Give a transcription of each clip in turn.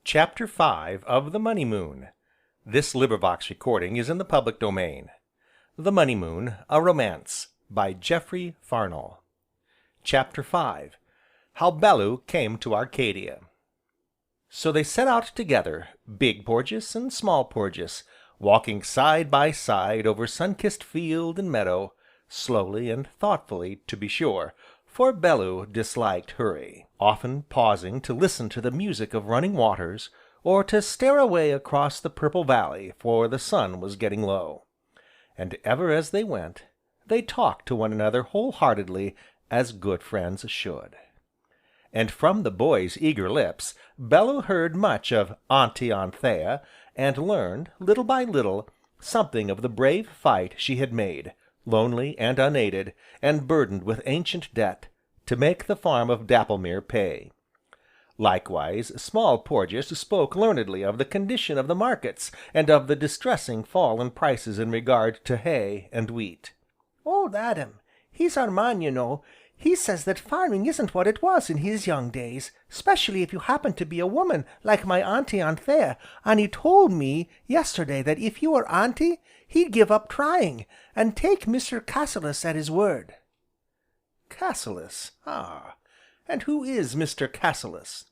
Chapter 5 of The Money Moon. This recording is in the public domain. The Money Moon, a Romance, by Geoffrey Farnell. Chapter 5 How Bellew Came to Arcadia. So they set out together, Big Porges and Small Porges, walking side by side over sun-kissed field and meadow, slowly and thoughtfully, to be sure, for Bellew disliked hurry, often pausing to listen to the music of running waters, or to stare away across the purple valley, for the sun was getting low. And ever as they went, they talked to one another wholeheartedly, as good friends should. And from the boy's eager lips, Bellew heard much of Aunt Anthea, and learned, little by little, something of the brave fight she had made, lonely and unaided, and burdened with ancient debt, to make the farm of Dapplemere pay. Likewise Small Porges spoke learnedly of the condition of the markets, and of the distressing fall in prices in regard to hay and wheat. "Old Adam, he's our man, you know, he says that farming isn't what it was in his young days, 'specially if you happen to be a woman like my Auntie Anthea, and he told me yesterday that if you were Auntie, he'd give up trying, and take Mr. Cassilis at his word." Cassilis? Ah, and who is Mr. Cassilis?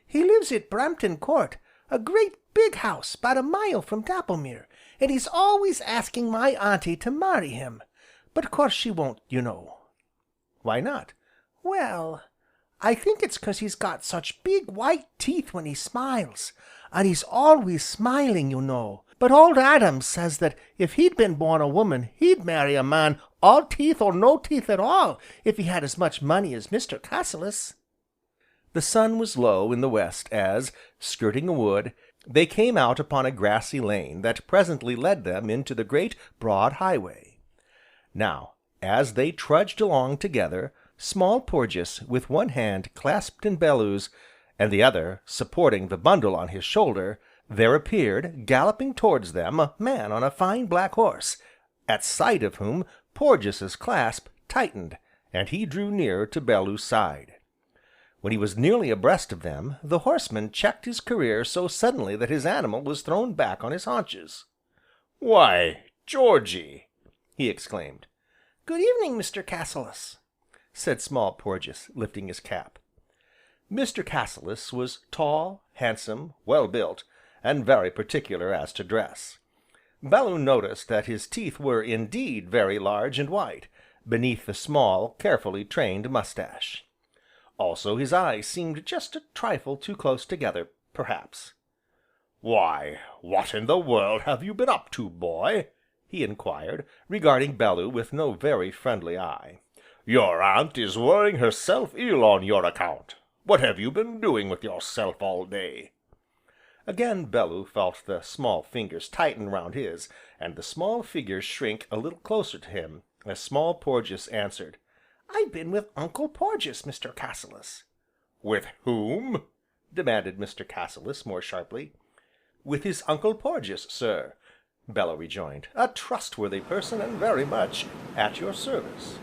"He lives at Brampton Court, a great big house 'bout a mile from Dapplemere, and he's always asking my Auntie to marry him, but 'course she won't, you know." "Why not?" "Well, I think it's 'cause he's got such big white teeth when he smiles, and he's always smiling, you know. But Old Adam says that if he'd been born a woman, he'd marry a man all teeth or no teeth at all, if he had as much money as Mr. Cassilis." The sun was low in the west as, skirting a wood, they came out upon a grassy lane that presently led them into the great, broad highway. Now, as they trudged along together, Small Porges, with one hand clasped in Bellew's, and the other supporting the bundle on his shoulder, there appeared, galloping towards them, a man on a fine black horse, at sight of whom Porges's clasp tightened, and he drew nearer to Bellew's side. When he was nearly abreast of them, the horseman checked his career so suddenly that his animal was thrown back on his haunches. "Why, Georgy!" he exclaimed. "Good evening, Mr. Cassilis," said Small Porges, lifting his cap. Mr. Cassilis was tall, handsome, well built, and very particular as to dress. Bellew noticed that his teeth were indeed very large and white, beneath the small, carefully trained moustache. Also his eyes seemed just a trifle too close together, perhaps. "Why, what in the world have you been up to, boy?" he inquired, regarding Bellew with no very friendly eye. "Your aunt is worrying herself ill on your account. What have you been doing with yourself all day?" Again Bellew felt the small fingers tighten round his, and the small figure shrink a little closer to him, as Small Porges answered: "I've been with Uncle Porges, Mr. Cassilis." "With whom?" demanded Mr. Cassilis, more sharply. "With his Uncle Porges, sir," Bellew rejoined, "a trustworthy person, and very much at your service."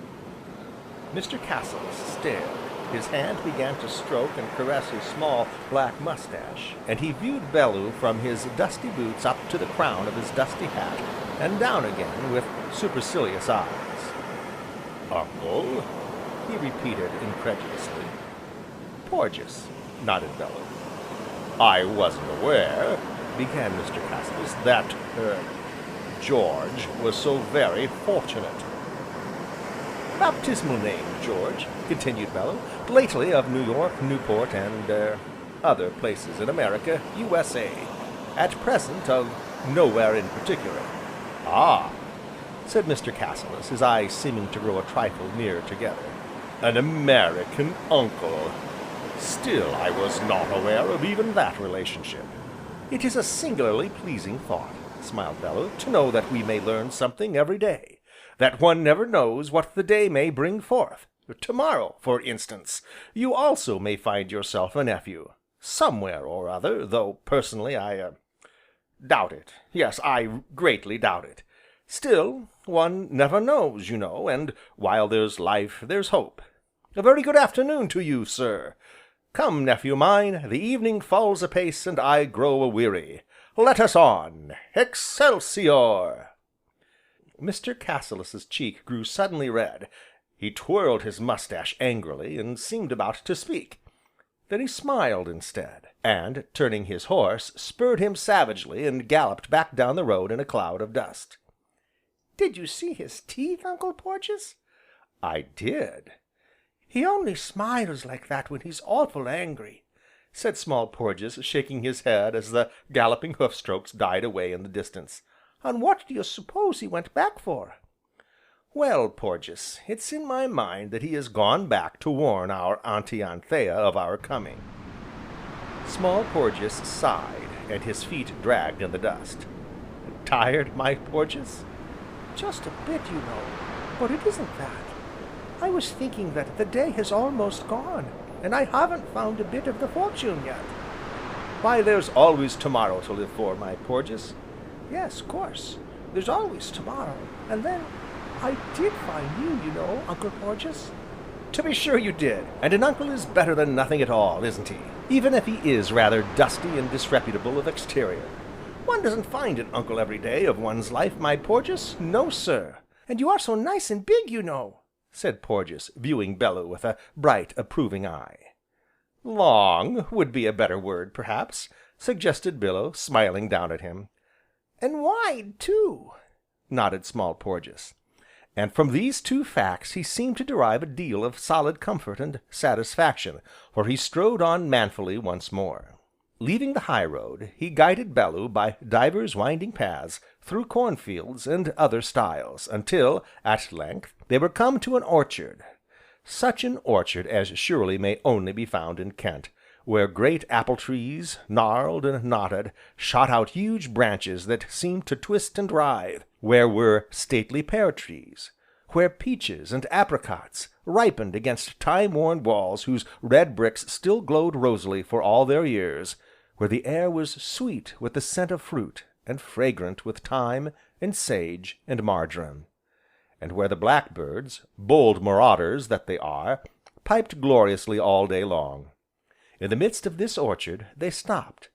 Mr. Cassilis stared, his hand began to stroke and caress his small, black moustache, and he viewed Bellew from his dusty boots up to the crown of his dusty hat, and down again with supercilious eyes. "Uncle?" he repeated incredulously. "Porges," nodded Bellew. "I wasn't aware," began Mr. Cassilis, "that, George was so very fortunate." "Baptismal name, George," continued Bellew, "lately of New York, Newport, and, other places in America, USA, at present of nowhere in particular." "Ah!" said Mr. Cassilis, his eyes seeming to grow a trifle nearer together. "An American uncle! Still I was not aware of even that relationship." "It is a singularly pleasing thought," smiled Bellew, "to know that we may learn something every day, that one never knows what the day may bring forth. Tomorrow, for instance, you also may find yourself a nephew, somewhere or other, though, personally, I doubt it, yes, I greatly doubt it. Still, one never knows, you know, and while there's life there's hope. A very good afternoon to you, sir. Come, nephew mine, the evening falls apace, and I grow a-weary. Let us on! Excelsior!" Mr. Cassilis's cheek grew suddenly red, he twirled his moustache angrily, and seemed about to speak. Then he smiled instead, and, turning his horse, spurred him savagely, and galloped back down the road in a cloud of dust. "Did you see his teeth, Uncle Porges?" "I did." "He only smiles like that when he's awful angry," said Small Porges, shaking his head as the galloping hoof strokes died away in the distance. "And what do you suppose he went back for?" "Well, Porges, it's in my mind that he has gone back to warn our Auntie Anthea of our coming." Small Porges sighed, and his feet dragged in the dust. "Tired, my Porges?" "Just a bit, you know, but it isn't that. I was thinking that the day has almost gone, and I haven't found a bit of the fortune yet." "Why, there's always tomorrow to live for, my Porges." "Yes, of course, there's always tomorrow, and then I did find you know, Uncle Porges." "To be sure you did, and an uncle is better than nothing at all, isn't he? Even if he is rather dusty and disreputable of exterior. One doesn't find an uncle every day of one's life, my Porges, no sir." "And you are so nice and big, you know," said Porges, viewing Bellew with a bright, approving eye. "Long would be a better word, perhaps," suggested Bellew, smiling down at him. "And wide, too," nodded Small Porges. And from these two facts he seemed to derive a deal of solid comfort and satisfaction, for he strode on manfully once more. Leaving the high road, he guided Bellew by divers winding paths, through cornfields, and other stiles, until, at length, they were come to an orchard, such an orchard as surely may only be found in Kent, where great apple trees, gnarled and knotted, shot out huge branches that seemed to twist and writhe, where were stately pear trees, where peaches and apricots ripened against time-worn walls whose red bricks still glowed rosily for all their years, where the air was sweet with the scent of fruit, and fragrant with thyme, and sage, and marjoram, and where the blackbirds, bold marauders that they are, piped gloriously all day long. In the midst of this orchard they stopped,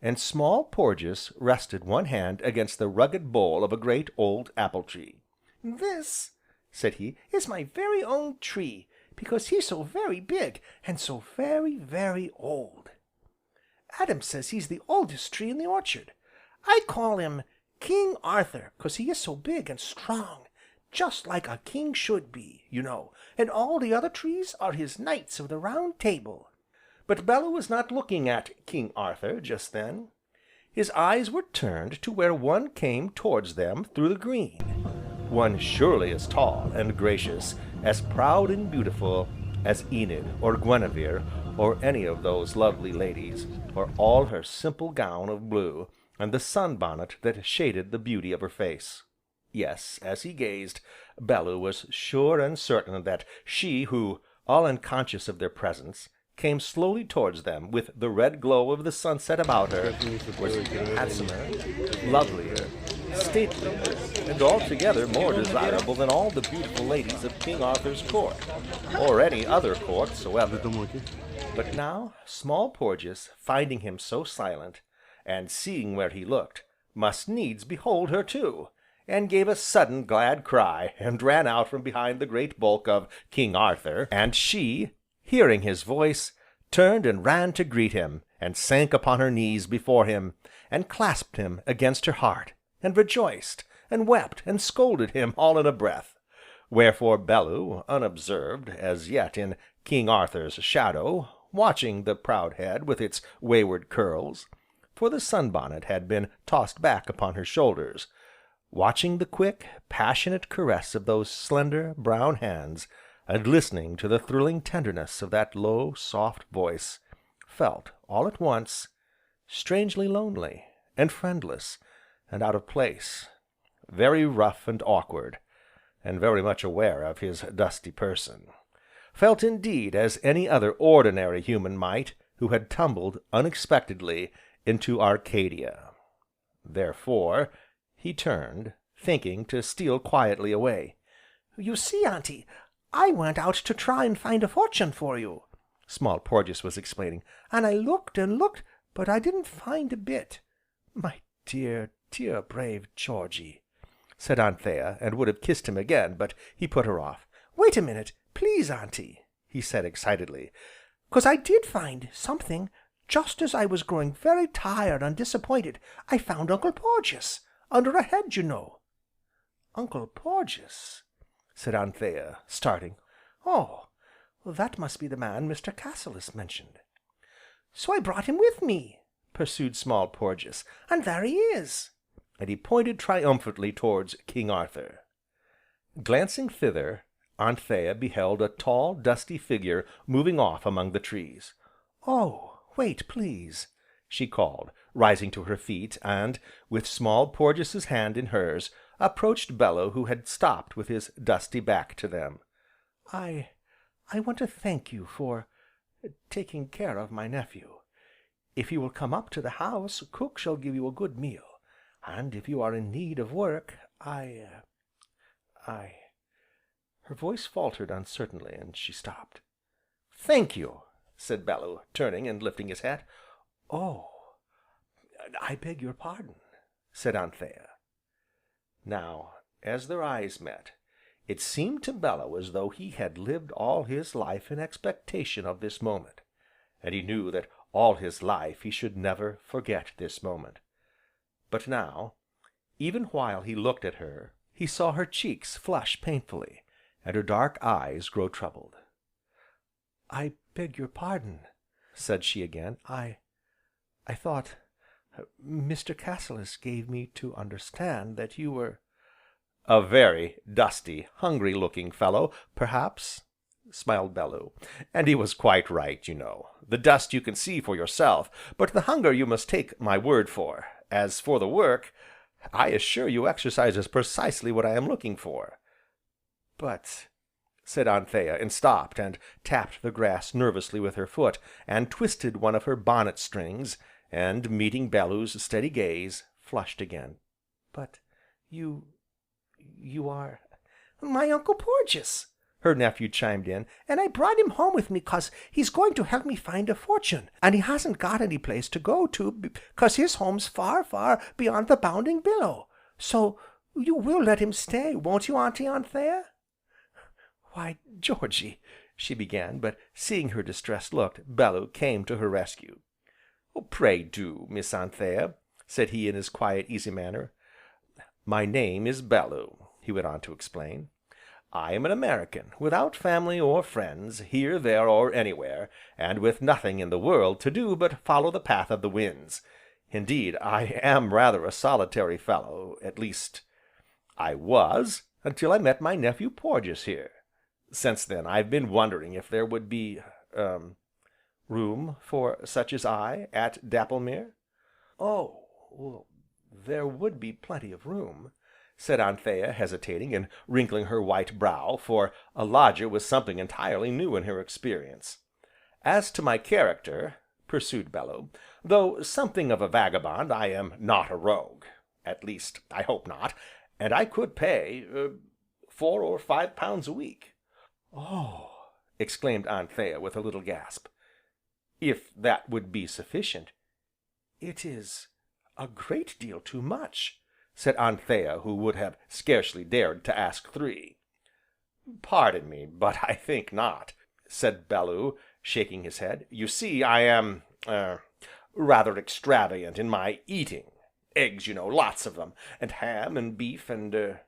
and Small Porges rested one hand against the rugged bole of a great old apple tree. "This," said he, "is my very own tree, because he's so very big, and so very, very old. Adam says he's the oldest tree in the orchard. I call him King Arthur, 'cause he is so big and strong, just like a king should be, you know, and all the other trees are his knights of the Round Table." But Bellew was not looking at King Arthur, just then. His eyes were turned to where one came towards them through the green, one surely as tall and gracious, as proud and beautiful as Enid, or Guinevere, or any of those lovely ladies, or all her simple gown of blue, and the sunbonnet that shaded the beauty of her face. Yes, as he gazed, Bellew was sure and certain that she who, all unconscious of their presence, came slowly towards them with the red glow of the sunset about her, was handsomer, lovelier, statelier, and altogether more desirable than all the beautiful ladies of King Arthur's court, or any other court soever. But now, Small Porges, finding him so silent, and seeing where he looked, must needs behold her too, and gave a sudden glad cry, and ran out from behind the great bulk of King Arthur, and she, hearing his voice, turned and ran to greet him, and sank upon her knees before him, and clasped him against her heart, and rejoiced, and wept, and scolded him all in a breath. Wherefore Bellew, unobserved, as yet in King Arthur's shadow, watching the proud head with its wayward curls, for the sunbonnet had been tossed back upon her shoulders, watching the quick, passionate caress of those slender, brown hands, and listening to the thrilling tenderness of that low, soft voice, felt, all at once, strangely lonely, and friendless, and out of place, very rough and awkward, and very much aware of his dusty person. Felt indeed as any other ordinary human might, who had tumbled unexpectedly into Arcadia. Therefore, he turned, thinking to steal quietly away. "You see, Auntie, I went out to try and find a fortune for you," Small Porges was explaining, "and I looked and looked, but I didn't find a bit. My dear, dear, brave Georgy!" said Anthea, and would have kissed him again, but he put her off. "Wait a minute, please, Auntie," he said excitedly, "'cause I did find something. Just as I was growing very tired and disappointed, I found Uncle Porges, under a hedge, you know." "Uncle Porges?" said Anthea, starting. "Oh, that must be the man Mr. Cassilis mentioned." "So I brought him with me," pursued Small Porges, "and there he is!" and he pointed triumphantly towards King Arthur. Glancing thither, Anthea beheld a tall, dusty figure moving off among the trees. "Oh, wait, please!" she called, rising to her feet, and, with Small Porges's hand in hers, approached Bellow who had stopped with his dusty back to them. I want to thank you for taking care of my nephew. If you will come up to the house, cook shall give you a good meal, and if you are in need of work, Her voice faltered uncertainly, and she stopped. "Thank you!" said Bellew, turning and lifting his hat. "Oh, I beg your pardon," said Anthea. Now, as their eyes met, it seemed to Bellew as though he had lived all his life in expectation of this moment, and he knew that all his life he should never forget this moment. But now, even while he looked at her, he saw her cheeks flush painfully, and her dark eyes grow troubled. "I beg your pardon," said she again, I thought Mr. Cassilis gave me to understand that you were—" "A very dusty, hungry looking fellow, perhaps," smiled Bellew, "and he was quite right, you know. The dust you can see for yourself, but the hunger you must take my word for. As for the work, I assure you exercise is precisely what I am looking for." "But," said Anthea, and stopped, and tapped the grass nervously with her foot, and twisted one of her bonnet strings, and, meeting Bellew's steady gaze, flushed again. "But you are—" "My Uncle Porges!" her nephew chimed in, "and I brought him home with me 'cause he's going to help me find a fortune, and he hasn't got any place to go to 'cause his home's far, far beyond the bounding billow. So you will let him stay, won't you, Auntie Anthea?" "Why, Georgy," she began, but seeing her distressed look, Bellew came to her rescue. "Pray do, Miss Anthea," said he in his quiet, easy manner. "My name is Bellew," he went on to explain. "I am an American, without family or friends, here, there, or anywhere, and with nothing in the world to do but follow the path of the winds. Indeed, I am rather a solitary fellow, at least, I was, until I met my nephew Porges here. Since then, I've been wondering if there would be room for such as I, at Dapplemere?" "Oh, there would be plenty of room," said Anthea, hesitating, and wrinkling her white brow, for a lodger was something entirely new in her experience. "As to my character," pursued Bellew, "though something of a vagabond, I am not a rogue, at least, I hope not, and I could pay £4 or £5 a week." "Oh!" exclaimed Anthea with a little gasp. "If that would be sufficient." "It is a great deal too much," said Anthea, who would have scarcely dared to ask 3. "Pardon me, but I think not," said Bellew, shaking his head. "You see, I am rather extravagant in my eating. Eggs, you know, lots of them, and ham, and beef, and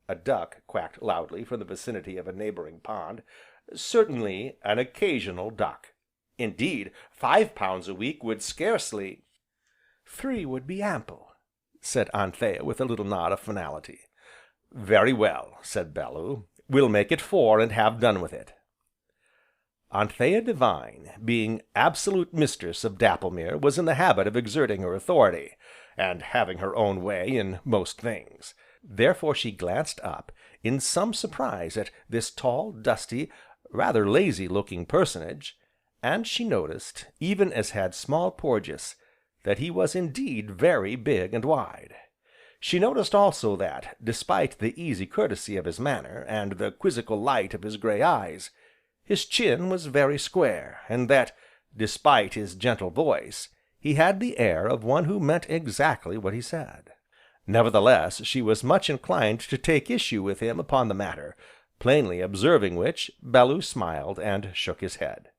A duck quacked loudly from the vicinity of a neighbouring pond. "Certainly, an occasional duck. Indeed, £5 a week would scarcely—" "3 would be ample," said Anthea with a little nod of finality. "Very well," said Bellew, "we'll make it 4 and have done with it." Anthea Devine, being absolute mistress of Dapplemere, was in the habit of exerting her authority, and having her own way in most things. Therefore she glanced up, in some surprise at this tall, dusty, rather lazy looking personage, and she noticed, even as had Small Porges, that he was indeed very big and wide. She noticed also that, despite the easy courtesy of his manner, and the quizzical light of his grey eyes, His chin was very square, and that, despite his gentle voice, he had the air of one who meant exactly what he said. Nevertheless, she was much inclined to take issue with him upon the matter, plainly observing which, Bellew smiled, and shook his head.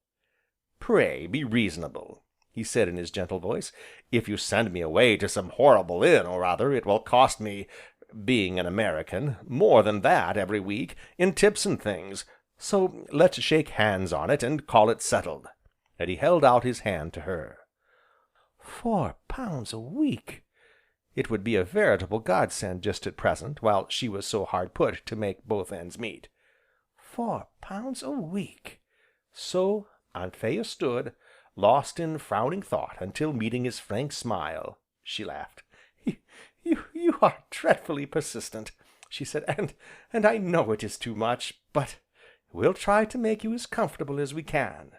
"Pray be reasonable," he said in his gentle voice. "If you send me away to some horrible inn or other, it will cost me, being an American, more than that every week, in tips and things, so let's shake hands on it, and call it settled," and he held out his hand to her. £4 a week! It would be a veritable godsend just at present, while she was so hard put to make both ends meet. £4 a week! So Anthea stood, lost in frowning thought, until meeting his frank smile, she laughed. You are dreadfully persistent," she said, "and I know it is too much, but we'll try to make you as comfortable as we can,"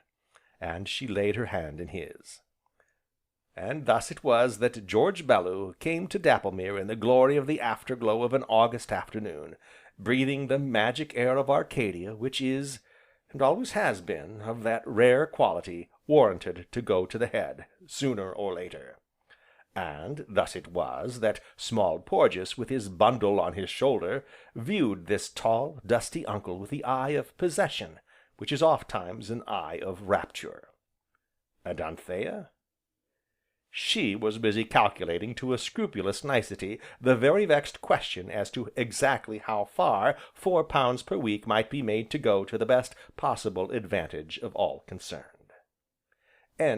and she laid her hand in his. And thus it was that George Bellew came to Dapplemere in the glory of the afterglow of an August afternoon, breathing the magic air of Arcadia, which is, and always has been, of that rare quality warranted to go to the head, sooner or later. And thus it was that Small Porges, with his bundle on his shoulder, viewed this tall, dusty uncle with the eye of possession, which is ofttimes an eye of rapture. And Anthea? She was busy calculating to a scrupulous nicety the very vexed question as to exactly how far £4 per week might be made to go to the best possible advantage of all concerned.